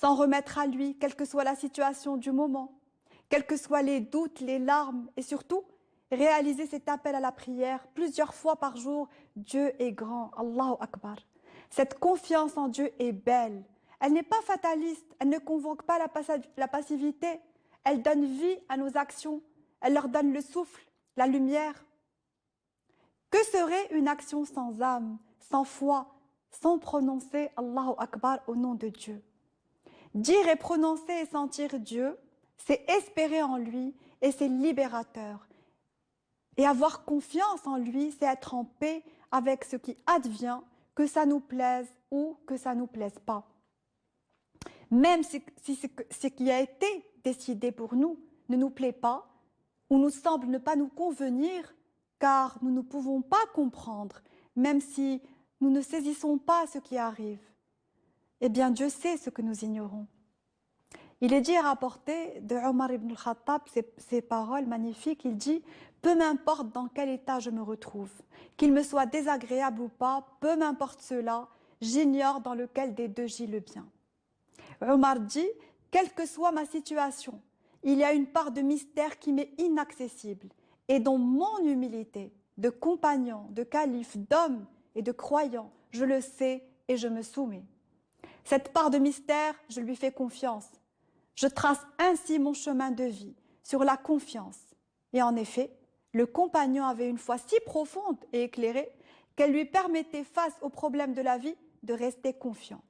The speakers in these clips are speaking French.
s'en remettre à lui, quelle que soit la situation du moment, quels que soient les doutes, les larmes, et surtout, réaliser cet appel à la prière plusieurs fois par jour. Dieu est grand, Allahu Akbar. Cette confiance en Dieu est belle. Elle n'est pas fataliste, elle ne convoque pas la passivité. Elle donne vie à nos actions, elle leur donne le souffle, la lumière. Que serait une action sans âme, sans foi, sans prononcer Allahu Akbar au nom de Dieu? Dire et prononcer et sentir Dieu, c'est espérer en lui et c'est libérateur. Et avoir confiance en lui, c'est être en paix avec ce qui advient, que ça nous plaise ou que ça nous plaise pas. Même si ce qui a été décidé pour nous ne nous plaît pas ou nous semble ne pas nous convenir, car nous ne pouvons pas comprendre, même si nous ne saisissons pas ce qui arrive. Eh bien, Dieu sait ce que nous ignorons. Il est dit et rapporté de Omar ibn al-Khattab ces paroles magnifiques. Il dit « Peu m'importe dans quel état je me retrouve, qu'il me soit désagréable ou pas, peu m'importe cela, j'ignore dans lequel des deux gît le bien. » Omar dit « Quelle que soit ma situation, il y a une part de mystère qui m'est inaccessible et dont mon humilité de compagnon, de calife, d'homme et de croyant, je le sais et je me soumets. Cette part de mystère, je lui fais confiance. Je trace ainsi mon chemin de vie sur la confiance. » Et en effet, le compagnon avait une foi si profonde et éclairée qu'elle lui permettait face aux problèmes de la vie de rester confiant.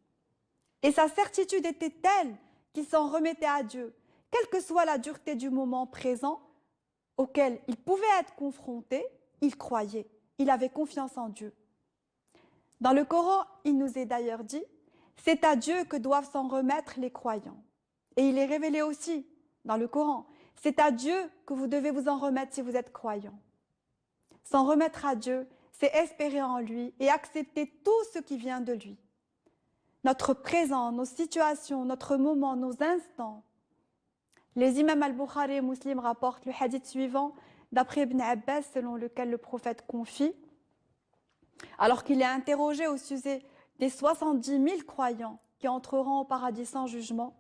Et sa certitude était telle qu'il s'en remettait à Dieu, quelle que soit la dureté du moment présent auquel il pouvait être confronté, il croyait, il avait confiance en Dieu. Dans le Coran, il nous est d'ailleurs dit « C'est à Dieu que doivent s'en remettre les croyants ». Et il est révélé aussi dans le Coran, c'est à Dieu que vous devez vous en remettre si vous êtes croyant. S'en remettre à Dieu, c'est espérer en lui et accepter tout ce qui vient de lui. Notre présent, nos situations, notre moment, nos instants. Les imams al-Bukhari et Muslim rapportent le hadith suivant d'après Ibn Abbas, selon lequel le prophète confie, alors qu'il est interrogé au sujet des 70 000 croyants qui entreront au paradis sans jugement.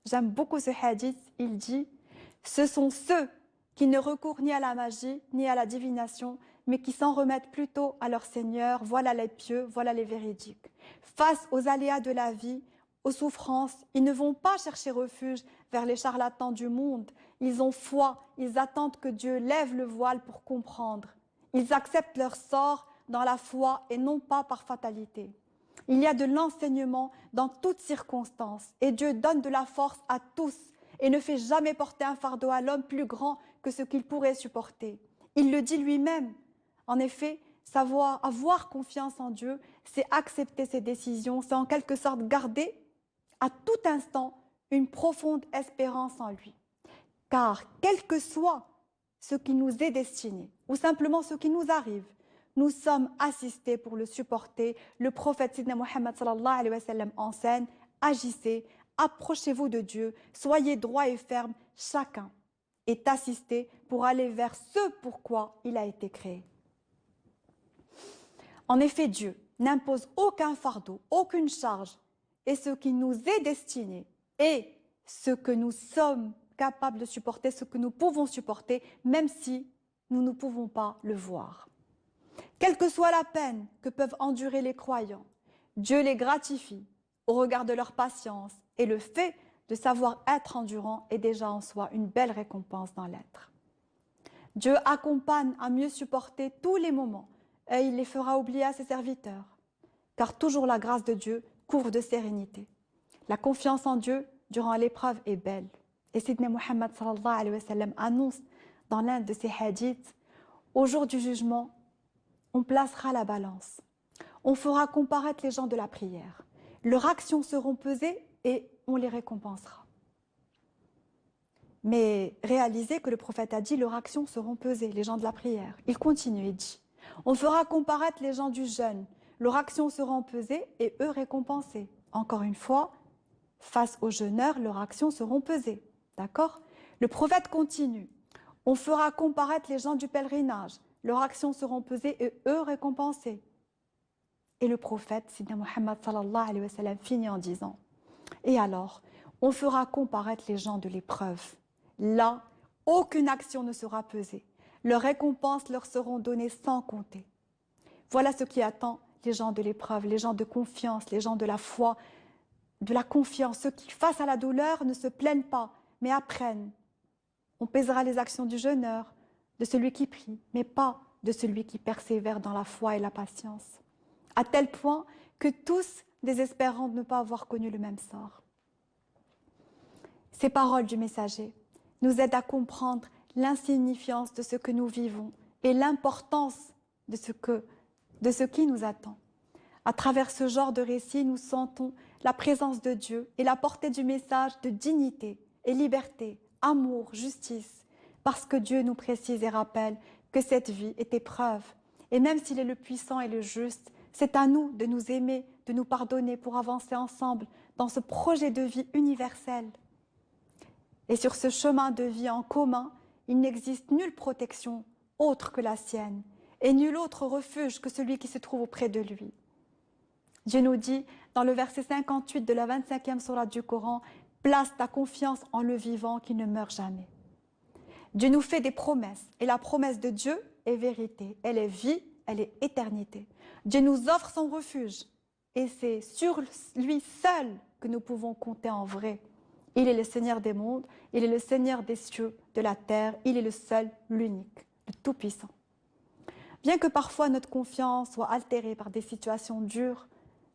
J'aime beaucoup ce hadith, il dit « Ce sont ceux qui ne recourent ni à la magie, ni à la divination, mais qui s'en remettent plutôt à leur Seigneur, voilà les pieux, voilà les véridiques. Face aux aléas de la vie, aux souffrances, ils ne vont pas chercher refuge vers les charlatans du monde. Ils ont foi, ils attendent que Dieu lève le voile pour comprendre. Ils acceptent leur sort dans la foi et non pas par fatalité. Il y a de l'enseignement dans toutes circonstances et Dieu donne de la force à tous et ne fait jamais porter un fardeau à l'homme plus grand que ce qu'il pourrait supporter. Il le dit lui-même. En effet, avoir confiance en Dieu, c'est accepter ses décisions, c'est en quelque sorte garder à tout instant une profonde espérance en lui. Car quel que soit ce qui nous est destiné ou simplement ce qui nous arrive, nous sommes assistés pour le supporter. Le prophète Sidna Muhammad sallallahu alayhi wa sallam enseigne, agissez, approchez-vous de Dieu, soyez droit et ferme, chacun est assisté pour aller vers ce pourquoi il a été créé. En effet, Dieu n'impose aucun fardeau, aucune charge, et ce qui nous est destiné et ce que nous sommes capables de supporter, ce que nous pouvons supporter, même si nous ne pouvons pas le voir. Quelle que soit la peine que peuvent endurer les croyants, Dieu les gratifie au regard de leur patience et le fait de savoir être endurant est déjà en soi une belle récompense dans l'être. Dieu accompagne à mieux supporter tous les moments et il les fera oublier à ses serviteurs, car toujours la grâce de Dieu couvre de sérénité. La confiance en Dieu durant l'épreuve est belle. Et Sidna Muhammad sallallahu alayhi wa sallam annonce dans l'un de ses hadiths, au jour du jugement, on placera la balance. On fera comparaître les gens de la prière. Leurs actions seront pesées et on les récompensera. Mais réalisez que le prophète a dit, leurs actions seront pesées, les gens de la prière. Il continue et dit, on fera comparaître les gens du jeûne. Leurs actions seront pesées et eux récompensés. Encore une fois, face aux jeûneurs, leurs actions seront pesées. D'accord? Le prophète continue. On fera comparaître les gens du pèlerinage. Leurs actions seront pesées et eux récompensés. Et le prophète, Sidna Muhammad sallallahu alayhi wa sallam, finit en disant, et alors, On fera comparaître les gens de l'épreuve. Là, aucune action ne sera pesée. Leurs récompenses leur seront données sans compter. Voilà ce qui attend les gens de l'épreuve, les gens de confiance, les gens de la foi, de la confiance, ceux qui, face à la douleur, ne se plaignent pas, mais apprennent. On pèsera les actions du jeûneur, de celui qui prie, mais pas de celui qui persévère dans la foi et la patience. À tel point que tous désespérant de ne pas avoir connu le même sort. Ces paroles du messager nous aident à comprendre l'insignifiance de ce que nous vivons et l'importance de ce qui nous attend. À travers ce genre de récit, nous sentons la présence de Dieu et la portée du message de dignité et liberté, amour, justice, parce que Dieu nous précise et rappelle que cette vie est épreuve. Et même s'il est le puissant et le juste, c'est à nous de nous aimer, de nous pardonner pour avancer ensemble dans ce projet de vie universel. Et sur ce chemin de vie en commun, il n'existe nulle protection autre que la sienne et nul autre refuge que celui qui se trouve auprès de lui. Dieu nous dit dans le verset 58 de la 25e sourate du Coran, « Place ta confiance en le vivant qui ne meurt jamais ». Dieu nous fait des promesses et la promesse de Dieu est vérité, elle est vie, elle est éternité. Dieu nous offre son refuge et c'est sur lui seul que nous pouvons compter en vrai. Il est le Seigneur des mondes, il est le Seigneur des cieux, de la terre, il est le seul, l'unique, le tout-puissant. Bien que parfois notre confiance soit altérée par des situations dures,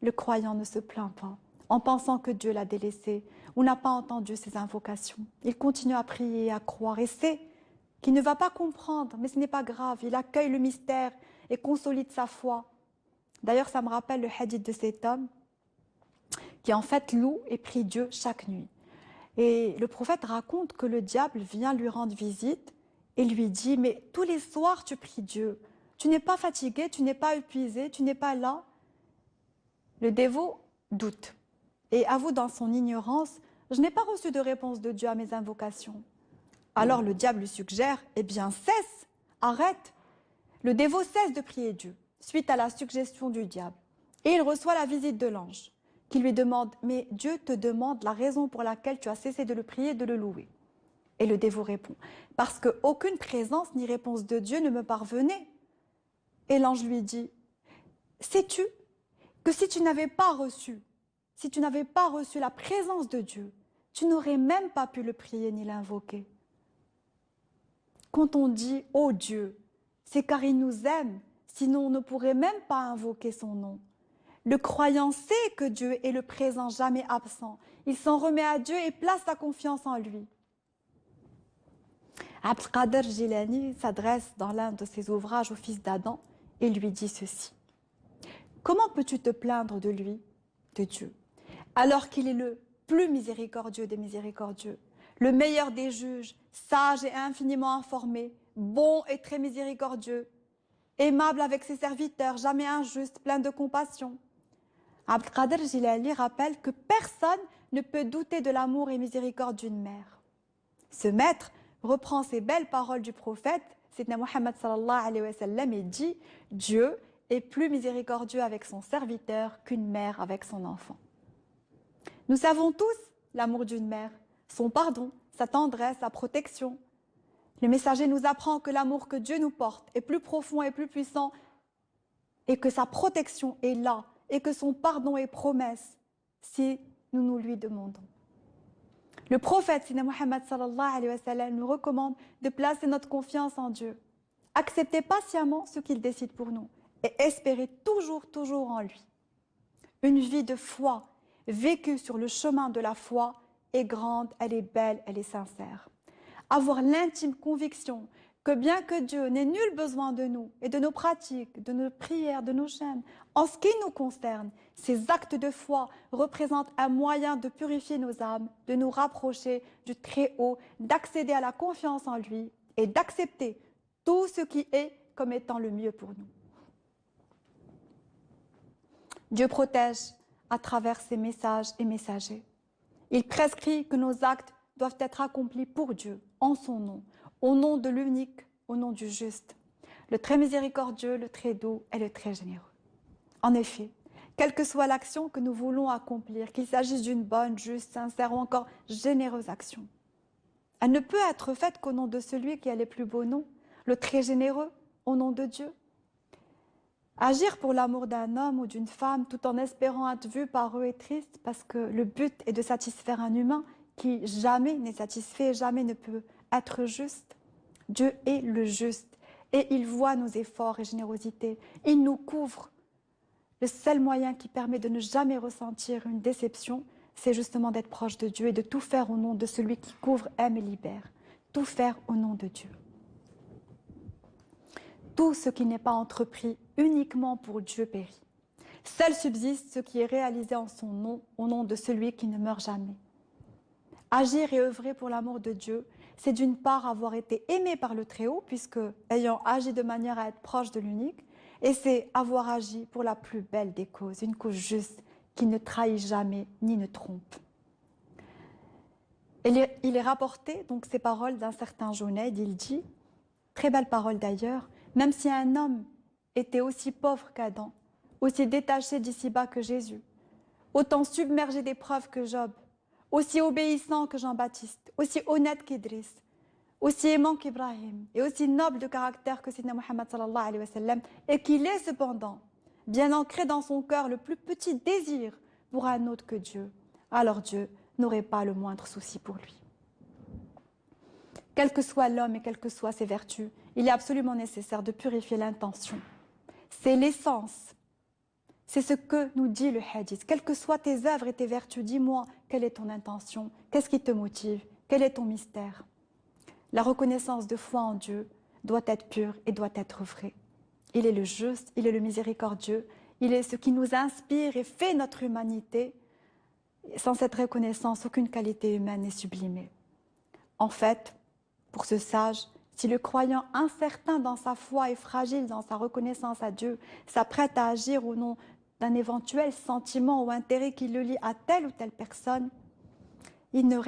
le croyant ne se plaint pas en pensant que Dieu l'a délaissé ou n'a pas entendu ses invocations. Il continue à prier, à croire et sait qu'il ne va pas comprendre, mais ce n'est pas grave, il accueille le mystère et consolide sa foi. D'ailleurs, ça me rappelle le hadith de cet homme qui en fait loue et prie Dieu chaque nuit. Et le prophète raconte que le diable vient lui rendre visite et lui dit « Mais tous les soirs tu pries Dieu, tu n'es pas fatigué, tu n'es pas épuisé, tu n'es pas là ?» Le dévot doute et avoue dans son ignorance « Je n'ai pas reçu de réponse de Dieu à mes invocations. » Alors le diable lui suggère « Eh bien cesse, arrête !» Le dévot cesse de prier Dieu suite à la suggestion du diable et il reçoit la visite de l'ange qui lui demande « Mais Dieu te demande la raison pour laquelle tu as cessé de le prier et de le louer. » Et le dévot répond « Parce qu'aucune présence ni réponse de Dieu ne me parvenait. » Et l'ange lui dit « Sais-tu que si tu n'avais pas reçu la présence de Dieu, tu n'aurais même pas pu le prier ni l'invoquer. » Quand on dit « Oh Dieu », c'est car il nous aime, sinon on ne pourrait même pas invoquer son nom. Le croyant sait que Dieu est le présent jamais absent. Il s'en remet à Dieu et place sa confiance en lui. Abd al-Qadir Jilani s'adresse dans l'un de ses ouvrages au fils d'Adam et lui dit ceci. Comment peux-tu te plaindre de lui, de Dieu, alors qu'il est le plus miséricordieux des miséricordieux, le meilleur des juges, sage et infiniment informé, bon et très miséricordieux, aimable avec ses serviteurs, jamais injuste, plein de compassion. Abd al-Qadir Jilani rappelle que personne ne peut douter de l'amour et miséricorde d'une mère. Ce maître reprend ces belles paroles du prophète, Sayyidina Muhammad sallallahu alayhi wa sallam, et dit « Dieu est plus miséricordieux avec son serviteur qu'une mère avec son enfant. » Nous savons tous l'amour d'une mère, son pardon, sa tendresse, sa protection. Le messager nous apprend que l'amour que Dieu nous porte est plus profond et plus puissant et que sa protection est là et que son pardon est promesse si nous nous lui demandons. Le prophète Sayyidina Muhammad sallallahu alayhi wa sallam nous recommande de placer notre confiance en Dieu, accepter patiemment ce qu'il décide pour nous et espérer toujours en lui. Une vie de foi vécue sur le chemin de la foi est grande, elle est belle, elle est sincère. Avoir l'intime conviction que bien que Dieu n'ait nul besoin de nous et de nos pratiques, de nos prières, de nos chaînes, en ce qui nous concerne, ces actes de foi représentent un moyen de purifier nos âmes, de nous rapprocher du Très-Haut, d'accéder à la confiance en lui et d'accepter tout ce qui est comme étant le mieux pour nous. Dieu protège à travers ses messages et messagers. Il prescrit que nos actes doivent être accomplis pour Dieu, en son nom, au nom de l'unique, au nom du juste, le très miséricordieux, le très doux et le très généreux. En effet, quelle que soit l'action que nous voulons accomplir, qu'il s'agisse d'une bonne, juste, sincère ou encore généreuse action. Elle ne peut être faite qu'au nom de celui qui a les plus beaux noms, le très généreux, au nom de Dieu. Agir pour l'amour d'un homme ou d'une femme tout en espérant être vu par eux est triste parce que le but est de satisfaire un humain qui jamais n'est satisfait et jamais ne peut être juste. Dieu est le juste et il voit nos efforts et générosité. Il nous couvre. Le seul moyen qui permet de ne jamais ressentir une déception, c'est justement d'être proche de Dieu et de tout faire au nom de celui qui couvre, aime et libère. Tout faire au nom de Dieu. Tout ce qui n'est pas entrepris uniquement pour Dieu périt. Seul subsiste ce qui est réalisé en son nom, au nom de celui qui ne meurt jamais. Agir et œuvrer pour l'amour de Dieu, c'est d'une part avoir été aimé par le Très-Haut, puisque ayant agi de manière à être proche de l'unique, et c'est avoir agi pour la plus belle des causes, une cause juste qui ne trahit jamais ni ne trompe. Il est rapporté, donc, ces paroles d'un certain Junayd, il dit, très belle parole d'ailleurs, même si un homme était aussi pauvre qu'Adam, aussi détaché d'ici-bas que Jésus, autant submergé d'épreuves que Job, aussi obéissant que Jean-Baptiste, aussi honnête qu'Idriss, aussi aimant qu'Ibrahim et aussi noble de caractère que Sidna Muhammad sallallahu alayhi wa sallam, et qu'il est cependant bien ancré dans son cœur le plus petit désir pour un autre que Dieu, alors Dieu n'aurait pas le moindre souci pour lui. Quel que soit l'homme et quelles que soient ses vertus, il est absolument nécessaire de purifier l'intention. C'est l'essence. C'est ce que nous dit le hadith. Quelles que soient tes œuvres et tes vertus, dis-moi quelle est ton intention, qu'est-ce qui te motive, quel est ton mystère. La reconnaissance de foi en Dieu doit être pure et doit être vraie. Il est le juste, il est le miséricordieux, il est ce qui nous inspire et fait notre humanité. Sans cette reconnaissance, aucune qualité humaine n'est sublimée. En fait, pour ce sage, si le croyant incertain dans sa foi et fragile dans sa reconnaissance à Dieu s'apprête à agir au nom d'un éventuel sentiment ou intérêt qui le lie à telle ou telle personne, il ne